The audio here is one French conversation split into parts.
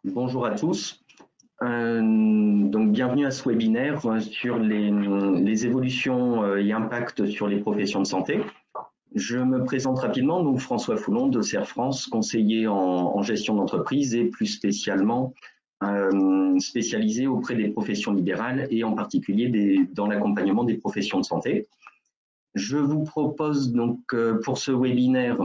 Bonjour à tous. Donc bienvenue à ce webinaire sur les évolutions et impacts sur les professions de santé. Je me présente rapidement, donc François Foulon de CER France, conseiller en gestion d'entreprise et plus spécialement spécialisé auprès des professions libérales et en particulier dans l'accompagnement des professions de santé. Je vous propose donc pour ce webinaire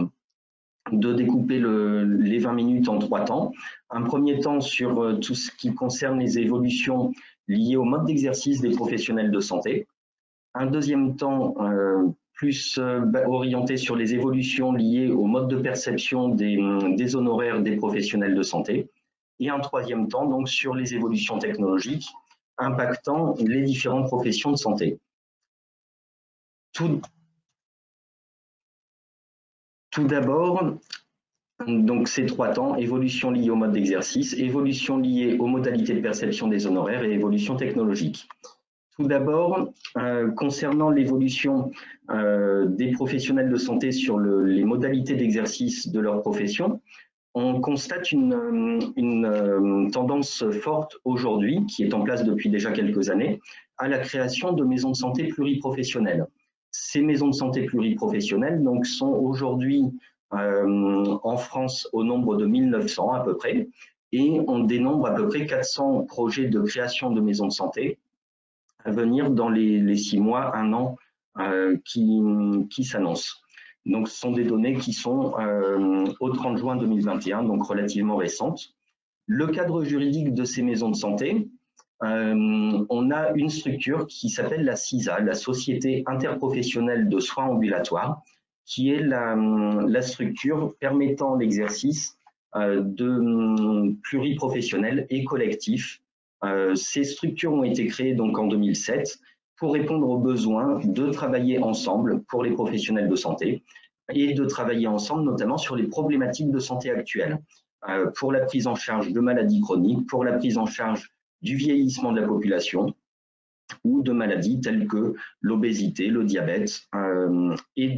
de découper les 20 minutes en 3 temps. Un premier temps sur tout ce qui concerne les évolutions liées au mode d'exercice des professionnels de santé. Un deuxième temps plus orienté sur les évolutions liées au mode de perception des honoraires des professionnels de santé. Et un troisième temps donc sur les évolutions technologiques impactant les différentes professions de santé. Tout d'abord, donc ces 3 temps, évolution liée au mode d'exercice, évolution liée aux modalités de perception des honoraires et évolution technologique. Tout d'abord, concernant l'évolution des professionnels de santé sur les modalités d'exercice de leur profession, on constate une tendance forte aujourd'hui, qui est en place depuis déjà quelques années, à la création de maisons de santé pluriprofessionnelles. Ces maisons de santé pluriprofessionnelles donc, sont aujourd'hui en France au nombre de 1900 à peu près, et on dénombre à peu près 400 projets de création de maisons de santé à venir dans les 6 mois, 1 an qui s'annoncent. Donc, ce sont des données qui sont au 30 juin 2021, donc relativement récentes. Le cadre juridique de ces maisons de santé, on a une structure qui s'appelle la SISA, la Société interprofessionnelle de soins ambulatoires, qui est la structure permettant l'exercice de pluriprofessionnels et collectifs. Ces structures ont été créées donc en 2007 pour répondre aux besoins de travailler ensemble pour les professionnels de santé et de travailler ensemble notamment sur les problématiques de santé actuelles, pour la prise en charge de maladies chroniques, pour la prise en charge du vieillissement de la population ou de maladies telles que l'obésité, le diabète, et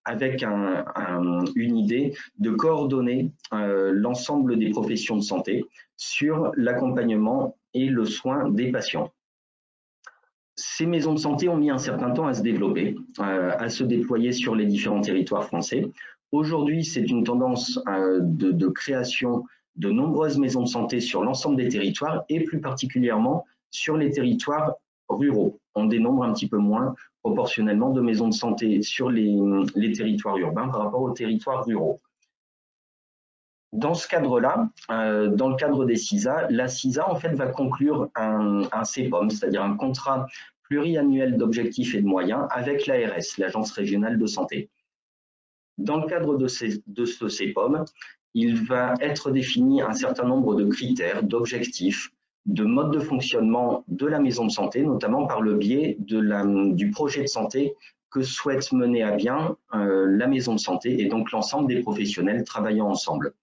avec une idée de coordonner l'ensemble des professions de santé sur l'accompagnement et le soin des patients. Ces maisons de santé ont mis un certain temps à se développer, à se déployer sur les différents territoires français. Aujourd'hui, c'est une tendance de création de nombreuses maisons de santé sur l'ensemble des territoires et plus particulièrement sur les territoires ruraux. On dénombre un petit peu moins proportionnellement de maisons de santé sur les territoires urbains par rapport aux territoires ruraux. Dans ce cadre-là, dans le cadre des CISA, la CISA en fait va conclure un CPOM, c'est-à-dire un contrat pluriannuel d'objectifs et de moyens avec l'ARS, l'Agence régionale de santé. Dans le cadre de ce CPOM, il va être défini un certain nombre de critères, d'objectifs, de modes de fonctionnement de la maison de santé, notamment par le biais du projet de santé que souhaite mener à bien la maison de santé et donc l'ensemble des professionnels travaillant ensemble.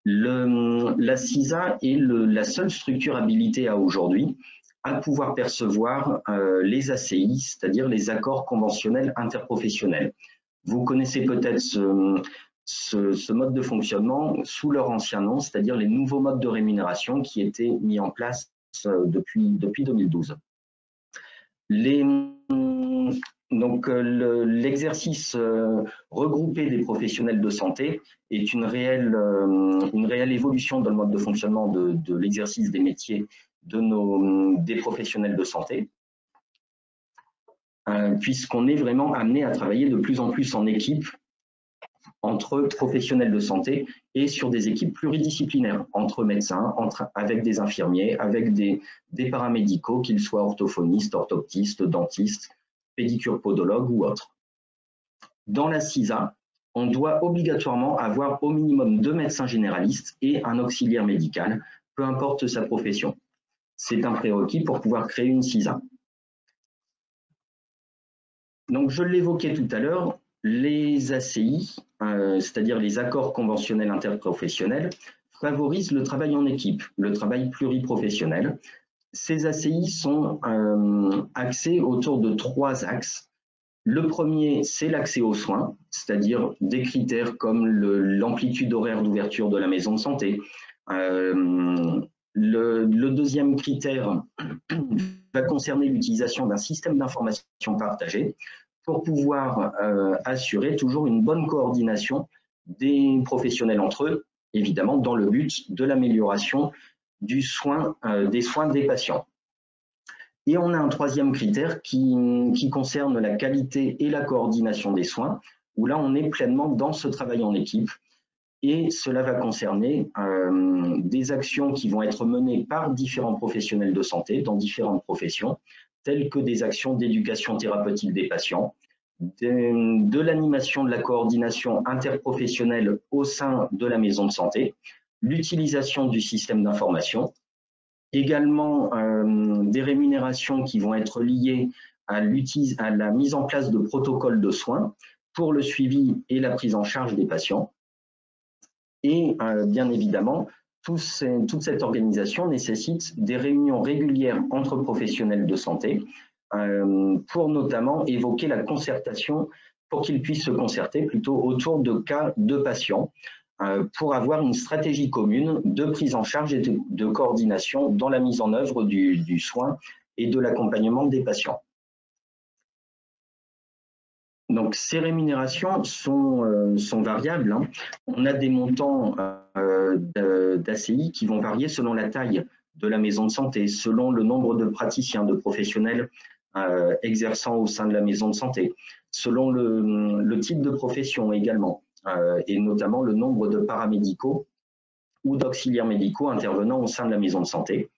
La CISA est la seule structure habilitée à aujourd'hui à pouvoir percevoir les ACI, c'est-à-dire les accords conventionnels interprofessionnels. Vous connaissez peut-être ce mode de fonctionnement sous leur ancien nom, c'est-à-dire les nouveaux modes de rémunération qui étaient mis en place depuis 2012. Donc, l'exercice regroupé des professionnels de santé est une réelle évolution dans le mode de fonctionnement de l'exercice des métiers des professionnels de santé, puisqu'on est vraiment amené à travailler de plus en plus en équipe entre professionnels de santé et sur des équipes pluridisciplinaires, entre médecins, avec des infirmiers, avec des paramédicaux, qu'ils soient orthophonistes, orthoptistes, dentistes, pédicure podologue ou autre. Dans la CISA, on doit obligatoirement avoir au minimum 2 médecins généralistes et un auxiliaire médical, peu importe sa profession. C'est un prérequis pour pouvoir créer une CISA. Donc, je l'évoquais tout à l'heure, les ACI, c'est-à-dire les accords conventionnels interprofessionnels, favorisent le travail en équipe, le travail pluriprofessionnel. Ces ACI sont axés autour de 3 axes. Le premier, c'est l'accès aux soins, c'est-à-dire des critères comme l'amplitude horaire d'ouverture de la maison de santé, Le deuxième critère va concerner l'utilisation d'un système d'information partagé pour pouvoir assurer toujours une bonne coordination des professionnels entre eux, évidemment dans le but de l'amélioration des soins des patients. Et on a un troisième critère qui concerne la qualité et la coordination des soins, où là on est pleinement dans ce travail en équipe. Et cela va concerner des actions qui vont être menées par différents professionnels de santé dans différentes professions, telles que des actions d'éducation thérapeutique des patients, de l'animation de la coordination interprofessionnelle au sein de la maison de santé, l'utilisation du système d'information, également des rémunérations qui vont être liées à la mise en place de protocoles de soins pour le suivi et la prise en charge des patients. Et bien évidemment, toute cette organisation nécessite des réunions régulières entre professionnels de santé pour notamment évoquer la concertation, pour qu'ils puissent se concerter plutôt autour de cas de patients, pour avoir une stratégie commune de prise en charge et de coordination dans la mise en œuvre du soin et de l'accompagnement des patients. Donc, ces rémunérations sont variables, hein. On a des montants d'ACI qui vont varier selon la taille de la maison de santé, selon le nombre de praticiens, de professionnels exerçant au sein de la maison de santé, selon le type de profession également, et notamment le nombre de paramédicaux ou d'auxiliaires médicaux intervenant au sein de la maison de santé.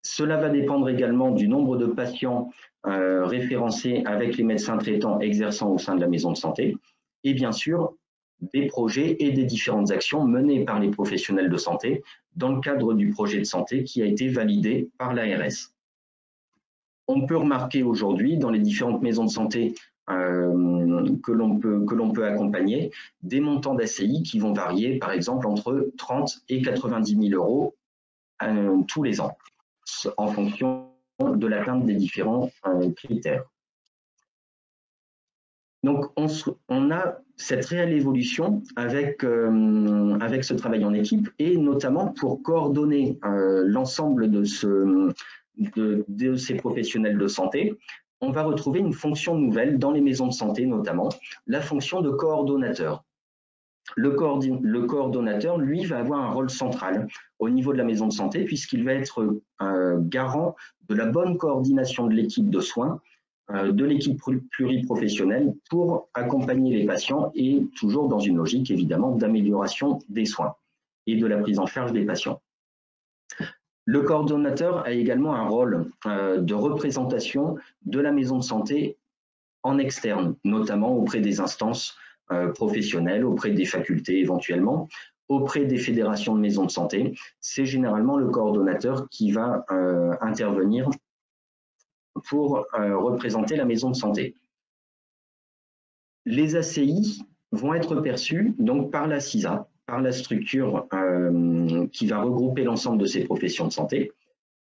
Cela va dépendre également du nombre de patients référencés avec les médecins traitants exerçant au sein de la maison de santé et bien sûr des projets et des différentes actions menées par les professionnels de santé dans le cadre du projet de santé qui a été validé par l'ARS. On peut remarquer aujourd'hui dans les différentes maisons de santé que l'on peut accompagner des montants d'ACI qui vont varier par exemple entre 30 et 90 000 euros tous les ans, en fonction de l'atteinte des différents critères. Donc, on a cette réelle évolution avec ce travail en équipe et notamment pour coordonner l'ensemble de ces professionnels de santé, on va retrouver une fonction nouvelle dans les maisons de santé notamment, la fonction de coordonnateur. Le coordonnateur, lui, va avoir un rôle central au niveau de la maison de santé puisqu'il va être garant de la bonne coordination de l'équipe de soins, de l'équipe pluriprofessionnelle pour accompagner les patients et toujours dans une logique évidemment d'amélioration des soins et de la prise en charge des patients. Le coordonnateur a également un rôle de représentation de la maison de santé en externe, notamment auprès des instances professionnels, auprès des facultés éventuellement, auprès des fédérations de maisons de santé. C'est généralement le coordonnateur qui va intervenir pour représenter la maison de santé. Les ACI vont être perçus donc par la CISA, par la structure qui va regrouper l'ensemble de ces professions de santé.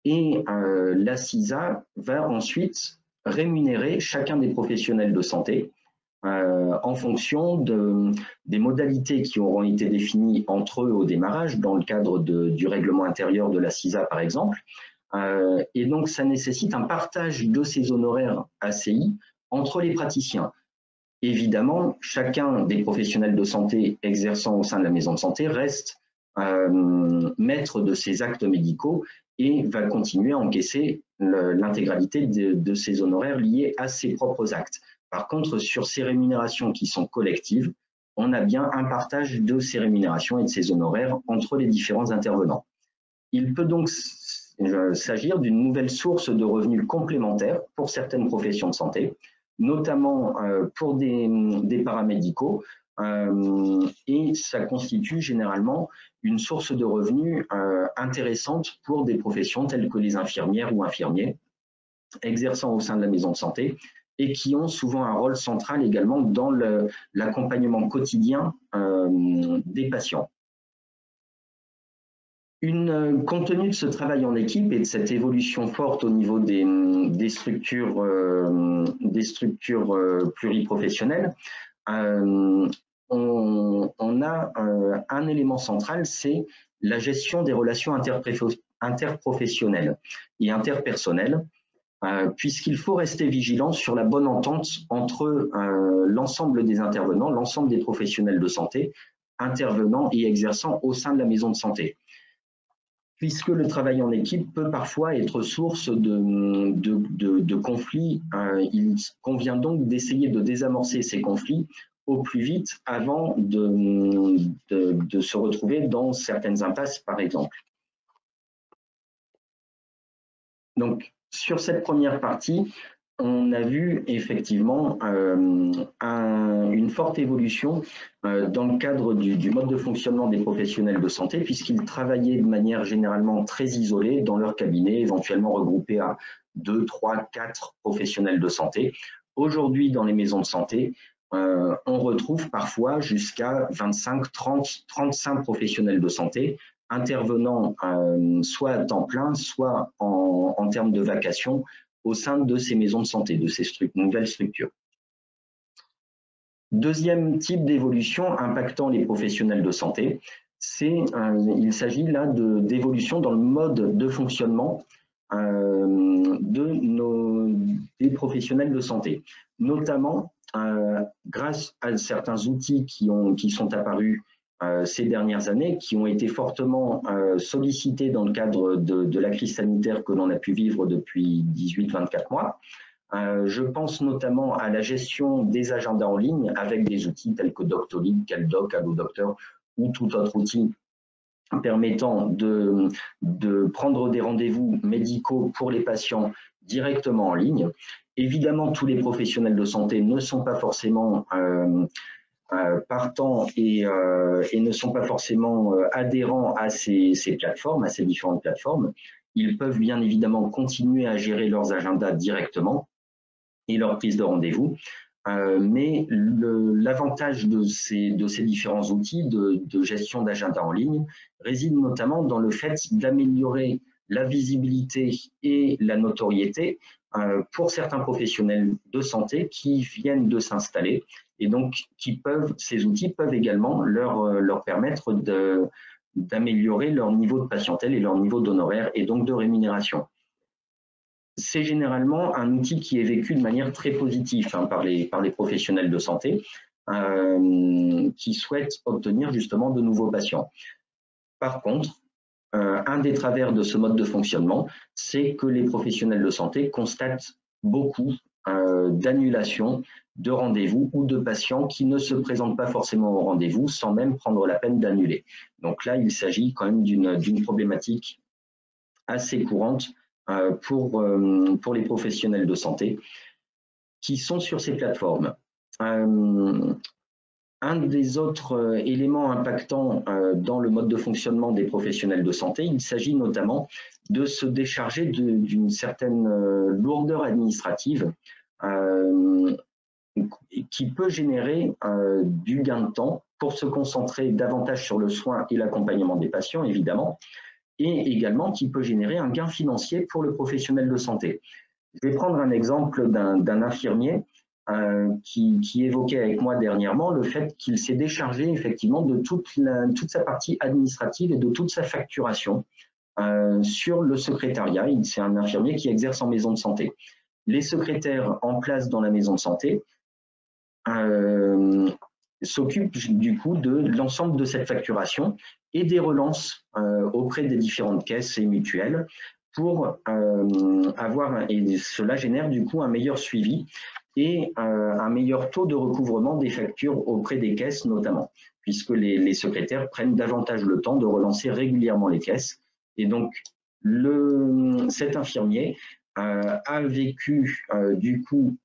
Et la CISA va ensuite rémunérer chacun des professionnels de santé en fonction des modalités qui auront été définies entre eux au démarrage, dans le cadre du règlement intérieur de la CISA par exemple. Et donc ça nécessite un partage de ces honoraires ACI entre les praticiens. Évidemment, chacun des professionnels de santé exerçant au sein de la maison de santé reste maître de ses actes médicaux et va continuer à encaisser l'intégralité de ses honoraires liés à ses propres actes. Par contre, sur ces rémunérations qui sont collectives, on a bien un partage de ces rémunérations et de ces honoraires entre les différents intervenants. Il peut donc s'agir d'une nouvelle source de revenus complémentaires pour certaines professions de santé, notamment pour des paramédicaux, et ça constitue généralement une source de revenus intéressante pour des professions telles que les infirmières ou infirmiers exerçant au sein de la maison de santé et qui ont souvent un rôle central également dans l'accompagnement quotidien des patients. Compte tenu de ce travail en équipe et de cette évolution forte au niveau des structures pluriprofessionnelles, on a un élément central, c'est la gestion des relations interprofessionnelles et interpersonnelles, puisqu'il faut rester vigilant sur la bonne entente entre l'ensemble des intervenants, l'ensemble des professionnels de santé, intervenant et exerçant au sein de la maison de santé. Puisque le travail en équipe peut parfois être source de conflits, il convient donc d'essayer de désamorcer ces conflits au plus vite avant de se retrouver dans certaines impasses, par exemple. Donc, sur cette première partie, on a vu effectivement une forte évolution dans le cadre du mode de fonctionnement des professionnels de santé, puisqu'ils travaillaient de manière généralement très isolée dans leur cabinet, éventuellement regroupés à 2, 3, 4 professionnels de santé. Aujourd'hui, dans les maisons de santé, on retrouve parfois jusqu'à 25, 30, 35 professionnels de santé intervenant soit à temps plein, soit en termes de vacation au sein de ces maisons de santé, de ces nouvelles structures. Deuxième type d'évolution impactant les professionnels de santé, il s'agit là d'évolution dans le mode de fonctionnement des professionnels de santé, notamment grâce à certains outils qui sont apparus ces dernières années, qui ont été fortement sollicités dans le cadre de la crise sanitaire que l'on a pu vivre depuis 18-24 mois. Je pense notamment à la gestion des agendas en ligne avec des outils tels que Doctolib, CalDoc, AlloDocteur ou tout autre outil permettant de prendre des rendez-vous médicaux pour les patients directement en ligne. Évidemment, tous les professionnels de santé ne sont pas forcément partants et ne sont pas forcément adhérents à ces plateformes, à ces différentes plateformes. Ils peuvent bien évidemment continuer à gérer leurs agendas directement et leur prise de rendez-vous. Mais l'avantage de ces différents outils de gestion d'agenda en ligne réside notamment dans le fait d'améliorer la visibilité et la notoriété pour certains professionnels de santé qui viennent de s'installer et donc ces outils peuvent également leur permettre d'améliorer leur niveau de patientèle et leur niveau d'honoraires et donc de rémunération. C'est généralement un outil qui est vécu de manière très positive par les professionnels de santé qui souhaitent obtenir justement de nouveaux patients. Par contre, un des travers de ce mode de fonctionnement, c'est que les professionnels de santé constatent beaucoup d'annulations de rendez-vous ou de patients qui ne se présentent pas forcément au rendez-vous sans même prendre la peine d'annuler. Donc là, il s'agit quand même d'une problématique assez courante pour les professionnels de santé qui sont sur ces plateformes. Un des autres éléments impactants dans le mode de fonctionnement des professionnels de santé, il s'agit notamment de se décharger d'une certaine lourdeur administrative qui peut générer du gain de temps pour se concentrer davantage sur le soin et l'accompagnement des patients, évidemment, et également qui peut générer un gain financier pour le professionnel de santé. Je vais prendre un exemple d'un infirmier qui évoquait avec moi dernièrement le fait qu'il s'est déchargé effectivement de toute sa partie administrative et de toute sa facturation sur le secrétariat. C'est un infirmier qui exerce en maison de santé. Les secrétaires en place dans la maison de santé s'occupent du coup de l'ensemble de cette facturation et des relances auprès des différentes caisses et mutuelles pour et cela génère du coup un meilleur suivi et un meilleur taux de recouvrement des factures auprès des caisses notamment, puisque les secrétaires prennent davantage le temps de relancer régulièrement les caisses. Et donc, cet infirmier a vécu du coup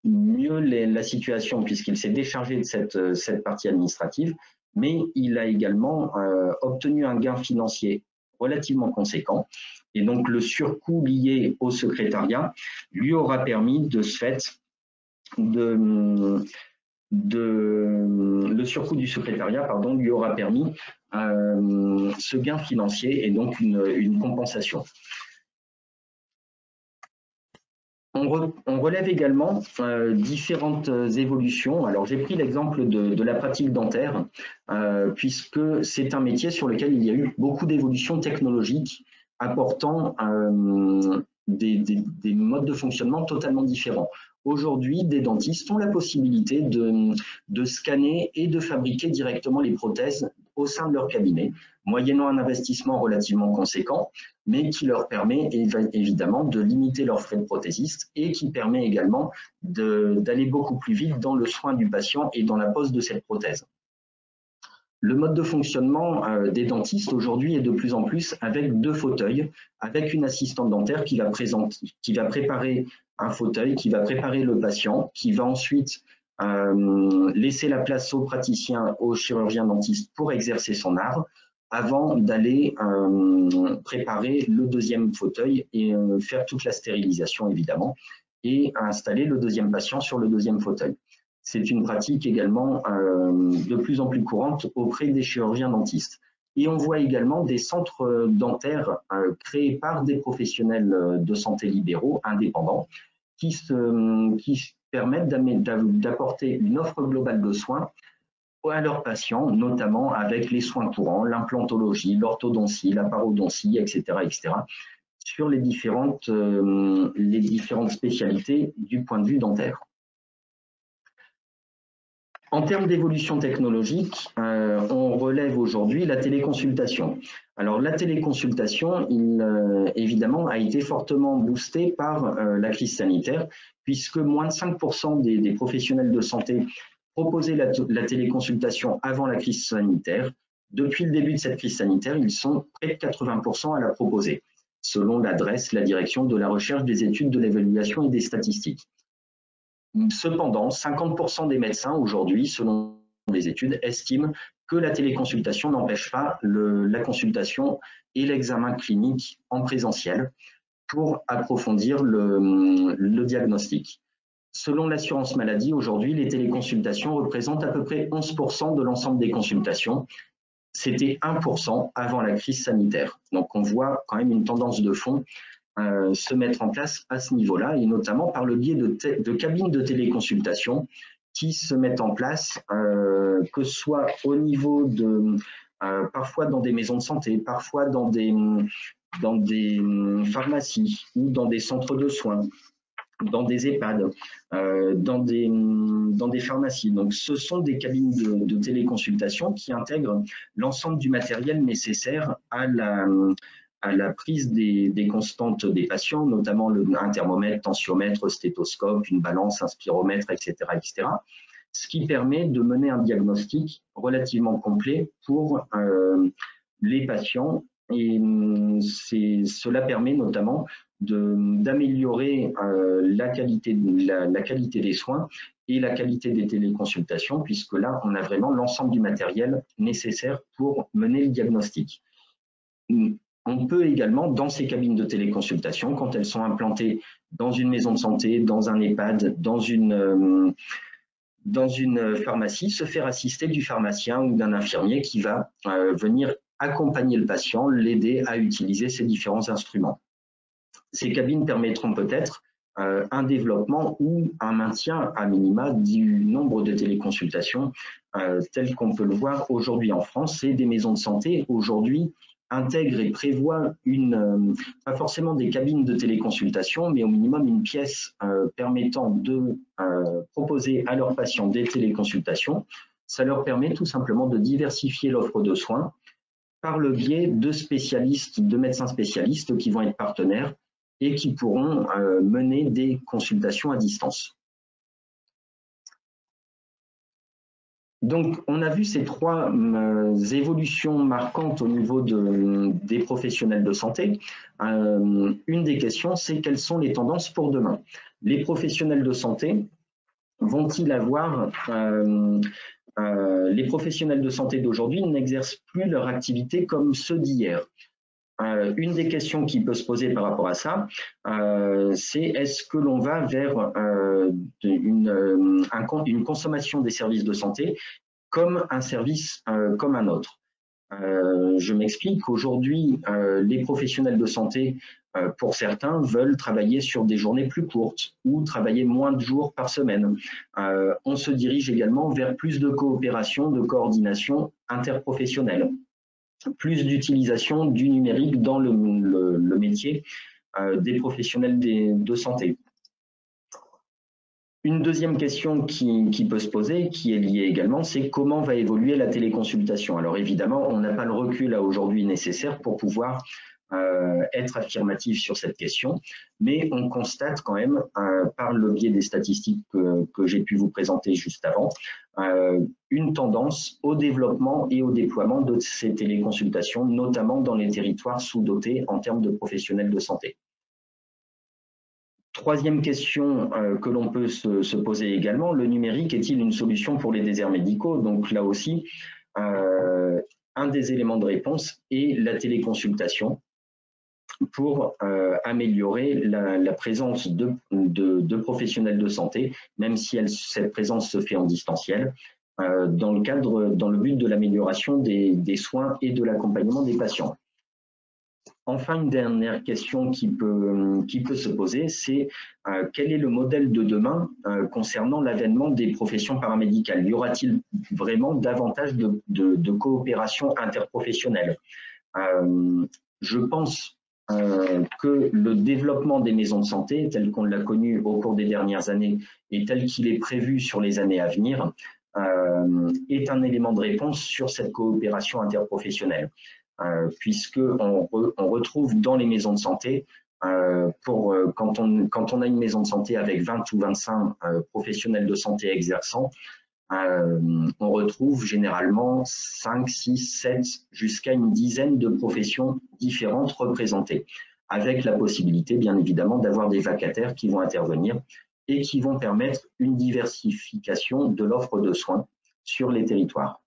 mieux la situation puisqu'il s'est déchargé de cette partie administrative, mais il a également obtenu un gain financier relativement conséquent. Et donc, le surcoût lié au secrétariat lui aura permis de ce fait le surcoût du secrétariat lui aura permis ce gain financier et donc une compensation. On relève également différentes évolutions. Alors, j'ai pris l'exemple de la pratique dentaire, puisque c'est un métier sur lequel il y a eu beaucoup d'évolutions technologiques apportant des modes de fonctionnement totalement différents. Aujourd'hui, des dentistes ont la possibilité de scanner et de fabriquer directement les prothèses au sein de leur cabinet, moyennant un investissement relativement conséquent, mais qui leur permet évidemment de limiter leurs frais de prothésiste et qui permet également d'aller beaucoup plus vite dans le soin du patient et dans la pose de cette prothèse. Le mode de fonctionnement des dentistes aujourd'hui est de plus en plus avec 2 fauteuils, avec une assistante dentaire qui va préparer un fauteuil, qui va préparer le patient, qui va ensuite laisser la place au praticien, au chirurgien dentiste pour exercer son art, avant d'aller préparer le 2e fauteuil et faire toute la stérilisation évidemment, et installer le 2e patient sur le 2e fauteuil. C'est une pratique également de plus en plus courante auprès des chirurgiens dentistes. Et on voit également des centres dentaires créés par des professionnels de santé libéraux indépendants qui permettent d'apporter une offre globale de soins à leurs patients, notamment avec les soins courants, l'implantologie, l'orthodontie, la parodontie, etc., sur les différentes spécialités du point de vue dentaire. En termes d'évolution technologique, on relève aujourd'hui la téléconsultation. Alors la téléconsultation, évidemment, a été fortement boostée par la crise sanitaire, puisque moins de 5% des professionnels de santé proposaient la téléconsultation avant la crise sanitaire. Depuis le début de cette crise sanitaire, ils sont près de 80% à la proposer, selon l'adresse, la direction de la recherche, des études, de l'évaluation et des statistiques. Cependant, 50% des médecins aujourd'hui, selon les études, estiment que la téléconsultation n'empêche pas la consultation et l'examen clinique en présentiel pour approfondir le diagnostic. Selon l'assurance maladie, aujourd'hui, les téléconsultations représentent à peu près 11% de l'ensemble des consultations. C'était 1% avant la crise sanitaire. Donc, on voit quand même une tendance de fond se mettre en place à ce niveau-là, et notamment par le biais de cabines de téléconsultation qui se mettent en place, que ce soit au niveau de, parfois dans des maisons de santé, parfois dans des pharmacies ou dans des centres de soins, dans des EHPAD, dans des pharmacies. Donc, ce sont des cabines de téléconsultation qui intègrent l'ensemble du matériel nécessaire à la prise des constantes des patients, notamment un thermomètre, tensiomètre, stéthoscope, une balance, un spiromètre, etc., ce qui permet de mener un diagnostic relativement complet pour les patients, et cela permet notamment d'améliorer la qualité des soins et la qualité des téléconsultations, puisque là, on a vraiment l'ensemble du matériel nécessaire pour mener le diagnostic. On peut également, dans ces cabines de téléconsultation, quand elles sont implantées dans une maison de santé, dans un EHPAD, dans une pharmacie, se faire assister du pharmacien ou d'un infirmier qui va venir accompagner le patient, l'aider à utiliser ces différents instruments. Ces cabines permettront peut-être un développement ou un maintien à minima du nombre de téléconsultations tel qu'on peut le voir aujourd'hui en France. Et des maisons de santé aujourd'hui intègrent et prévoient pas forcément des cabines de téléconsultation, mais au minimum une pièce permettant de proposer à leurs patients des téléconsultations. Ça leur permet tout simplement de diversifier l'offre de soins par le biais de médecins spécialistes qui vont être partenaires et qui pourront mener des consultations à distance. Donc, on a vu ces 3 évolutions marquantes au niveau des professionnels de santé. Une des questions, c'est quelles sont les tendances pour demain? Les professionnels de santé vont-ils avoir... les professionnels de santé d'aujourd'hui n'exercent plus leur activité comme ceux d'hier. Une des questions qui peut se poser par rapport à ça, c'est est-ce que l'on va vers une consommation des services de santé comme un service comme un autre? Je m'explique. Aujourd'hui, les professionnels de santé, pour certains, veulent travailler sur des journées plus courtes ou travailler moins de jours par semaine. On se dirige également vers plus de coopération, de coordination interprofessionnelle, plus d'utilisation du numérique dans le métier des professionnels de santé. Une deuxième question qui peut se poser, qui est liée également, c'est comment va évoluer la téléconsultation. Alors évidemment, on n'a pas le recul à aujourd'hui nécessaire pour pouvoir être affirmatif sur cette question, mais on constate quand même, par le biais des statistiques que j'ai pu vous présenter juste avant, une tendance au développement et au déploiement de ces téléconsultations, notamment dans les territoires sous-dotés en termes de professionnels de santé. Troisième question que l'on peut se poser également, le numérique est-il une solution pour les déserts médicaux? Donc là aussi, un des éléments de réponse est la téléconsultation pour améliorer la présence de professionnels de santé, même si cette présence se fait en distanciel, dans le but de l'amélioration des soins et de l'accompagnement des patients. Enfin, une dernière question qui peut se poser, c'est quel est le modèle de demain concernant l'avènement des professions paramédicales? Y aura-t-il vraiment davantage de coopération interprofessionnelle? Je pense que le développement des maisons de santé, tel qu'on l'a connu au cours des dernières années et tel qu'il est prévu sur les années à venir, est un élément de réponse sur cette coopération interprofessionnelle. Puisqu'on retrouve dans les maisons de santé, quand on a une maison de santé avec 20 ou 25 professionnels de santé exerçants, on retrouve généralement 5, 6, 7, jusqu'à une dizaine de professions différentes représentées, avec la possibilité, bien évidemment, d'avoir des vacataires qui vont intervenir et qui vont permettre une diversification de l'offre de soins sur les territoires.